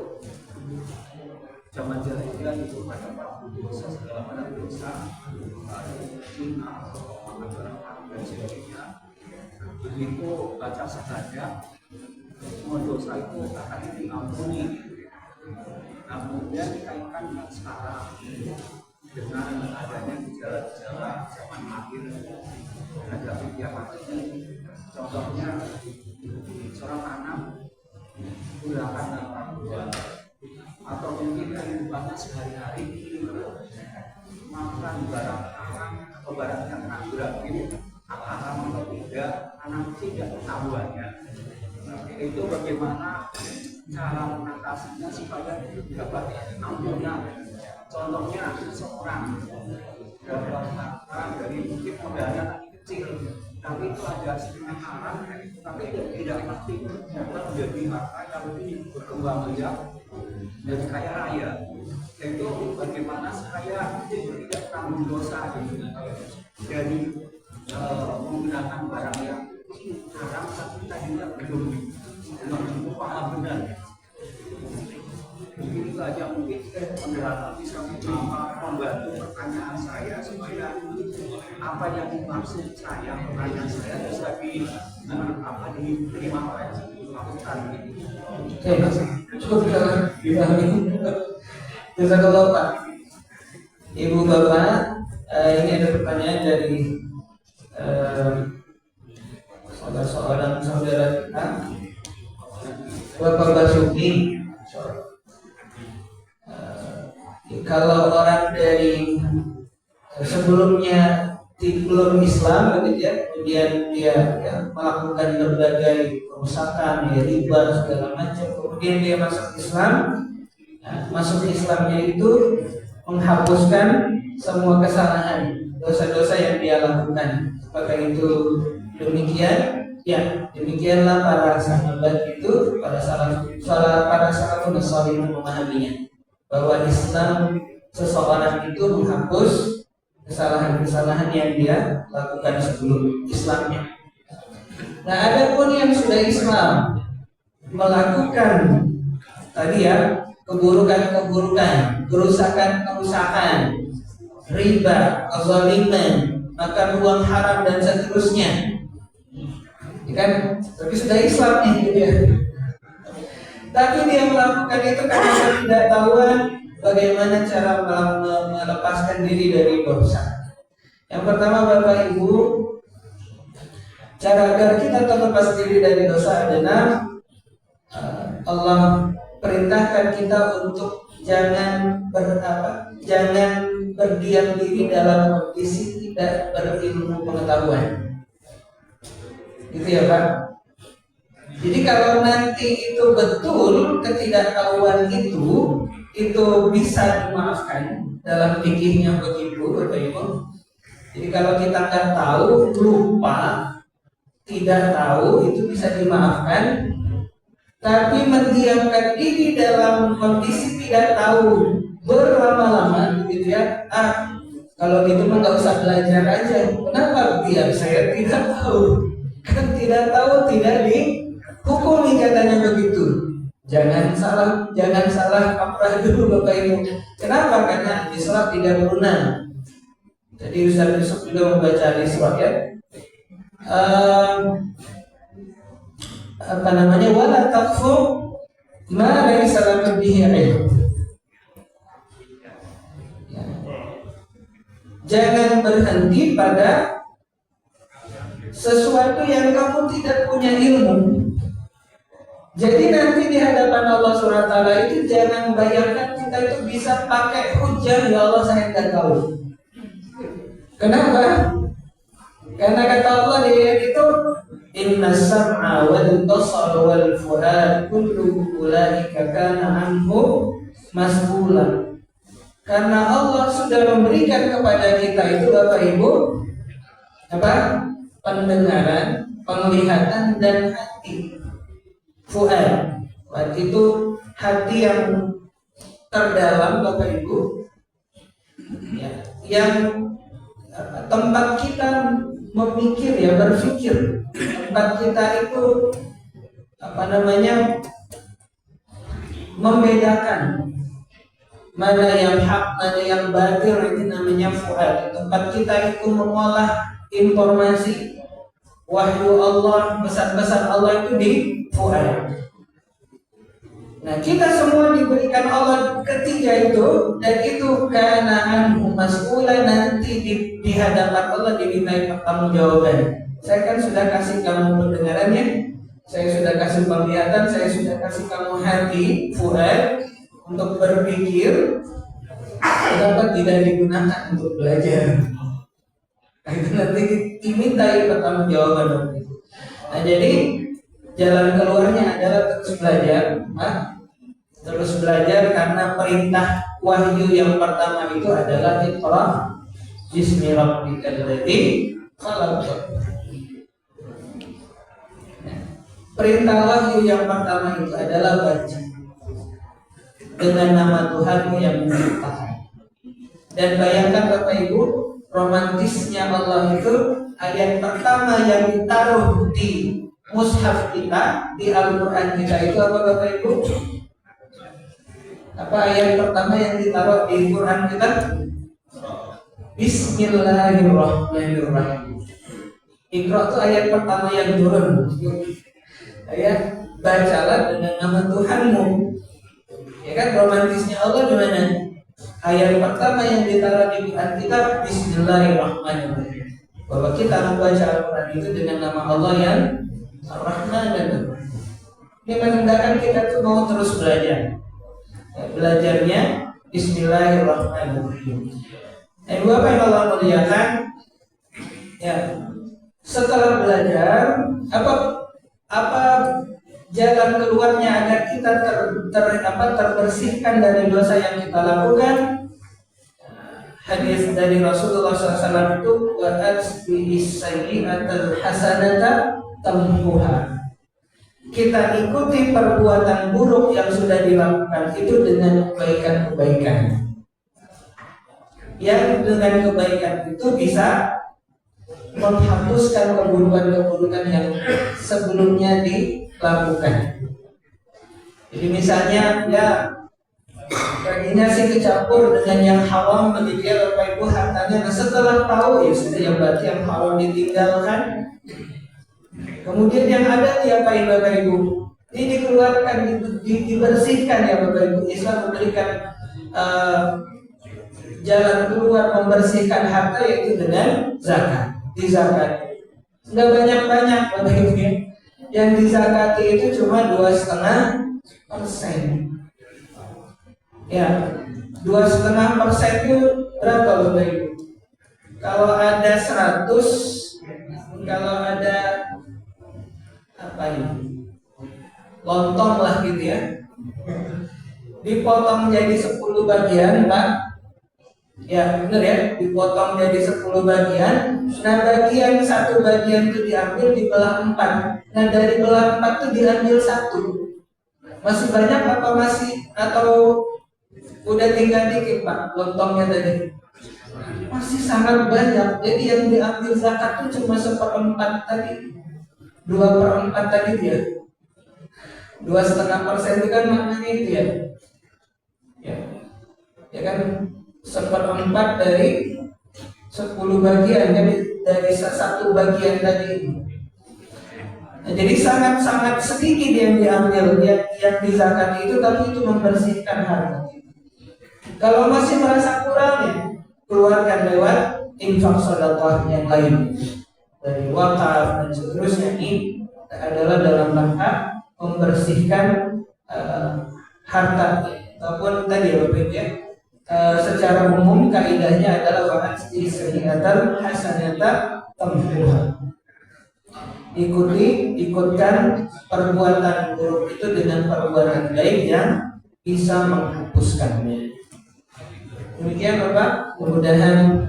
zaman jahiliyah itu pada dosa segala macam dosa, zina, makan barang haram dan sebagainya. Begitu baca saja, semua dosa itu akan diampuni. Nah, kemudian dikaitkan dengan sekarang dengan adanya gejala-gejala zaman akhir ada kegiatan ini. Contohnya seorang anak gerakan narkoba atau mungkin kehidupannya sehari-hari makan barang haram atau barang yang gratis haram atau tidak, anak tidak ketahuannya. Itu bagaimana cara mengatasinya supaya dapat ampunan. Contohnya seorang dapat harta dari mungkin modalnya kecil, tapi itu ada setengah haram, tapi tidak pasti dapat menjadi harta yang lebih berkembang biak dan kaya raya. Itu bagaimana supaya tidak tanggung dosa dari menggunakan barang yang haram tapi tadinya belum paham benar. Mungkin itu aja, mungkin penjelasan bisa membantu pertanyaan saya supaya apa yang dimaksud saya, pertanyaan saya bisa diterima oleh lakukan. Cukup dipahami. Jazakallah Pak. Ibu Bapak, ini ada pertanyaan dari seorang saudara kita, Bapak Basuki. Kalau orang dari sebelumnya belum Islam Islam begitu ya, kemudian dia melakukan berbagai kerusakan, riba segala macam, kemudian dia masuk Islam. Nah, masuk Islamnya itu menghapuskan semua kesalahan, dosa-dosa yang dia lakukan. Apakah itu demikian? Ya, demikianlah para sahabat itu, para salafun salih memahaminya, bahwa Islam seseorang itu menghapus kesalahan-kesalahan yang dia lakukan sebelum Islamnya. Nah, adapun yang sudah Islam melakukan tadi ya keburukan-keburukan, kerusakan-kerusakan, riba, kezaliman, makan uang haram dan seterusnya. Ya kan? Tapi sudah Islam nih gitu ya. Tapi dia melakukan itu karena tidak tahuan bagaimana cara melepaskan diri dari dosa. Yang pertama Bapak Ibu, cara agar kita terlepas diri dari dosa adalah Allah perintahkan kita untuk jangan berdiam diri dalam kondisi tidak berilmu pengetahuan. Gitu ya Pak. Jadi kalau nanti itu betul ketidaktahuan itu bisa dimaafkan dalam fikihnya begitu Bapak Ibu. Jadi kalau kita nggak tahu, lupa, tidak tahu itu bisa dimaafkan. Tapi mendiamkan diri dalam kondisi tidak tahu berlama-lama gitu ya. Kalau gitu mah nggak usah belajar aja. Kenapa? Biar saya tidak tahu. Kan tidak tahu tidak dihukumi katanya begitu. Jangan salah kaprah dulu Bapak Ibu. Kenapa? Karena Isra tidak berulang. Jadi Ustaz Yusuf juga membaca Isra ya. Wala taqfu ma laysa laka bihi ilm. Jangan berhenti pada sesuatu yang kamu tidak punya ilmu. Jadi nanti di hadapan Allah SWT itu jangan bayangkan kita itu bisa pakai hujah, ya Allah saya tidak tahu. Kenapa? Karena kata Allah di ayat itu inna sam'a wal basara wal fu'ad kullu ulaika kana anhu mas'ula. Karena Allah sudah memberikan kepada kita itu Bapak Ibu pendengaran, penglihatan dan hati. Fu'ad itu hati yang terdalam Bapak Ibu ya, yang tempat kita memikir ya, berpikir, tempat kita itu membedakan mana yang hak, mana yang batil, itu namanya fu'ad. Tempat kita itu mengolah informasi wahyu Allah, pesan-pesan Allah itu di fu'ad. Nah, kita semua diberikan Allah ketiga itu, dan itu karena anhu mas'ula, nanti di hadapan Allah dimintai pertanggungjawaban. Saya kan sudah kasih kamu pendengarannya, saya sudah kasih penglihatan, saya sudah kasih kamu hati, fu'ad, untuk berpikir. Kenapa tidak digunakan untuk belajar? Nah, itu nanti dimintai pertanggungjawaban. Nah, jadi jalan keluarnya adalah terus belajar. Terus belajar karena perintah wahyu yang pertama itu adalah Iqra bismi rabbikal ladzi khalaq. Perintah wahyu yang pertama itu adalah baca dengan nama Tuhanmu yang menciptakan. Dan bayangkan Bapak Ibu, romantisnya Allah itu ayat pertama yang ditaruh di mushaf kita, di Al-Quran kita itu apa Bapak Ibu? Apa ayat pertama yang ditaruh di Quran kita? Bismillahirrahmanirrahim. Iqra itu ayat pertama yang turun. Ayat bacalah dengan nama Tuhanmu. Ya kan, romantisnya Allah gimana? Ayat pertama yang ditaruh di Quran kita Bismillahirrahmanirrahim. Bahwa kita membaca Al-Quran itu dengan nama Allah yang Ar-Rahman dan Ar-Rahim. Ini menandakan kita tuh mau terus belajar. Belajarnya Bismillahirrahmanirrahim. Bapak yang Allah muliakan, Ya, setelah belajar apa jalan keluarnya agar kita terbersihkan dari dosa yang kita lakukan. Hadis dari Rasulullah SAW itu wa'atbi'is sayyi'atal hasanata tamhuha. Kita ikuti perbuatan buruk yang sudah dilakukan itu dengan kebaikan-kebaikan. Yang dengan kebaikan itu bisa menghapuskan keburukan-keburukan yang sebelumnya dilakukan. Jadi misalnya ya kakinya sih kecampur dengan yang haram, begitu ya Bapak Ibu, hartanya. Nah setelah tahu ya sudah, ya berarti yang haram ditinggalkan. Kemudian yang ada diapain Bapak Ibu? Ini dikeluarkan, dibersihkan ya Bapak Ibu. Islam memberikan jalan keluar membersihkan harta yaitu dengan zakat. Di zakat nggak banyak-banyak Bapak Ibu ya. Yang dizakati itu cuma 2,5%. Ya, 2,5% itu berapa Bapak Ibu? Kalau ada 100, kalau ada apa ini? Lontong lah gitu ya. Dipotong jadi 10 bagian, Pak. Ya, benar ya, dipotong jadi 10 bagian. Nah, satu bagian itu diambil dibelah 4. Nah, dari belah 4 itu diambil 1. Masih banyak apa masih, atau udah tinggal dikit Pak lontongnya tadi? Masih sangat banyak. Jadi yang diambil zakat itu cuma 1/4 tadi, 2/4 tadi dia. 2,5% itu kan maknanya itu ya. Ya kan 1/4 dari 10 bagian, jadi dari 1 bagian tadi. Nah, jadi sangat-sangat sedikit yang diambil, yang dizakati itu, tapi itu membersihkan harta. Kalau masih merasa kurang ya, keluarkan lewat infak sedekah yang lain, dari wakaf dan seterusnya. Ini adalah dalam rangka membersihkan harta. Ataupun tadi ya Bapak Ibu ya, secara umum kaidahnya adalah wa'atbi'is sayyi'atal hasanata tamhuha. Ikutkan perbuatan buruk itu dengan perbuatan baik yang bisa menghapuskannya. Demikian Bapak, mudah-mudahan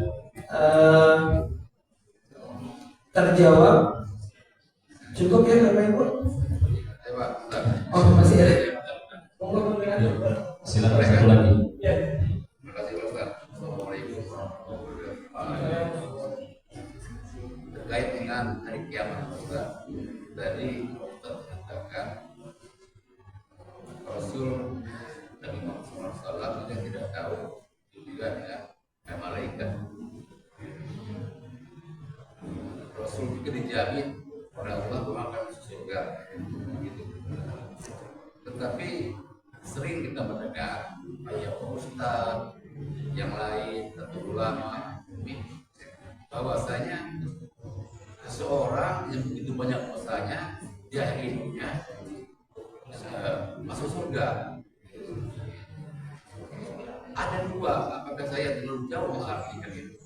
terjawab. Cukup ya Bapak Ibu? Oh masih ada. Silakan satu lagi. Ya. Terima kasih Ustaz. Assalamualaikum warahmatullahi wabarakatuh. Terkait dengan hari kiamat Ustaz, dari Ustaz mengatakan Rasul Nabi Muhammad SAW yang tidak tahu juga ya malaikat. Rasul juga dijamin oleh Allah bahwa akan masuk surga, gitu. Tetapi sering kita mendengar ayat ustaz yang lain atau ulama bahwasanya seseorang yang begitu banyak dosanya di akhir hidupnya masuk surga. Ada dua, apakah saya terlalu jauh mengartikan itu?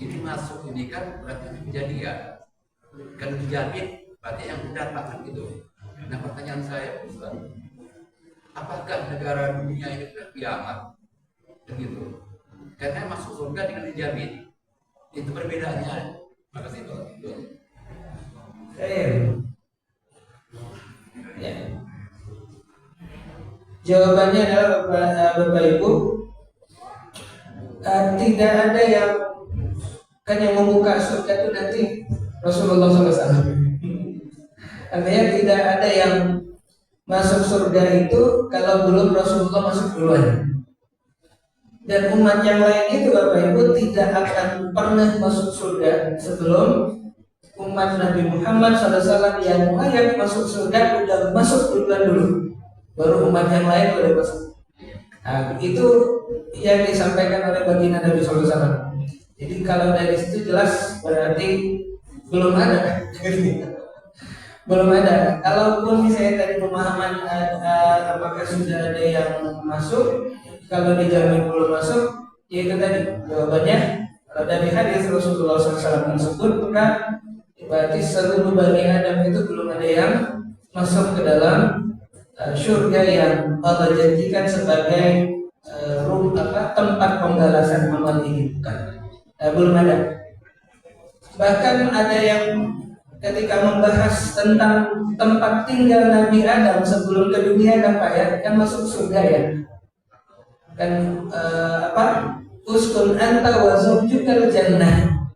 Ini masuk ini kan berarti kejadian, kan dijamin berarti yang datang gitu. Nah pertanyaan saya Ustaz, apakah negara dunia ini sudah kiamat begitu? Karena masuk surga dengan dijamin, itu perbedaannya. Makasih Pak. Ya. Jawabannya adalah Bapak Ibu, tidak ada yang kan yang membuka surga itu nanti Rasulullah SAW. Artinya tidak ada yang masuk surga itu kalau belum Rasulullah masuk duluan. Dan umat yang lain itu Bapak Ibu tidak akan pernah masuk surga sebelum umat Nabi Muhammad SAW yang layak masuk surga udah masuk duluan dulu, baru umat yang lain boleh masuk. Nah, itu yang disampaikan oleh baginda Nabi SAW. Jadi kalau dari situ jelas berarti belum ada. Belum ada. Kalaupun misalnya tadi pemahaman apakah sudah ada yang masuk, kalau dijamin belum masuk, ya itu tadi jawabannya. Kalau dari hadis Rasulullah SAW tersebut, maka berarti seluruh Bani Adam itu belum ada yang masuk ke dalam surga yang Allah janjikan sebagai tempat pembalasan amal ini, bukan. Belum ada. Bahkan ada yang ketika membahas tentang tempat tinggal Nabi Adam sebelum ke dunia kan masuk surga ya. Kan uskun anta wa zawjukal jannah.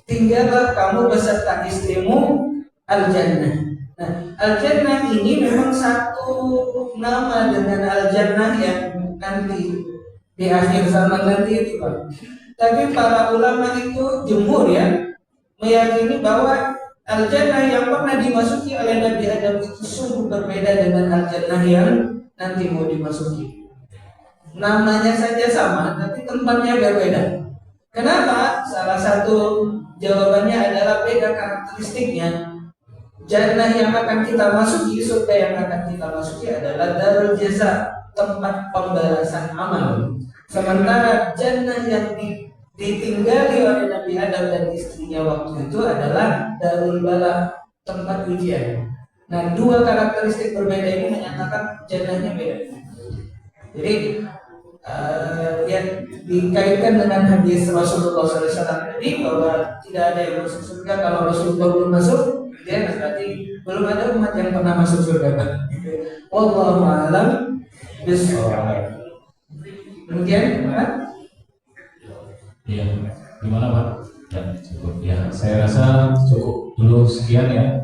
Tinggallah kamu beserta istrimu al-jannah. Nah, al-jannah ini memang satu nama dengan al-jannah yang nanti di akhir zaman nanti itu, Pak. Tapi para ulama itu jumhur ya meyakini bahwa al-jannah yang pernah dimasuki oleh Nabi Adam itu sungguh berbeda dengan al-jannah yang nanti mau dimasuki. Namanya saja sama, tapi tempatnya berbeda. Kenapa? Salah satu jawabannya adalah beda karakteristiknya. Jannah yang akan kita masuki, surga yang akan kita masuki adalah darul jaza, tempat pembalasan amal. Sementara jannah yang ditinggali oleh Nabi Adam dan istrinya waktu itu adalah darul bala, tempat ujian. Nah, dua karakteristik berbeda ini menyatakan jannahnya beda. Jadi yang dikaitkan dengan hadis Rasulullah SAW tadi bahwa tidak ada yang masuk surga kalau Rasulullah belum masuk, dia berarti belum ada umat yang pernah masuk surga. Wallahu a'lam bishawab. Demikian, Pak. Iya, gimana Pak? Ya, cukup. Ya, saya rasa cukup dulu sekian ya.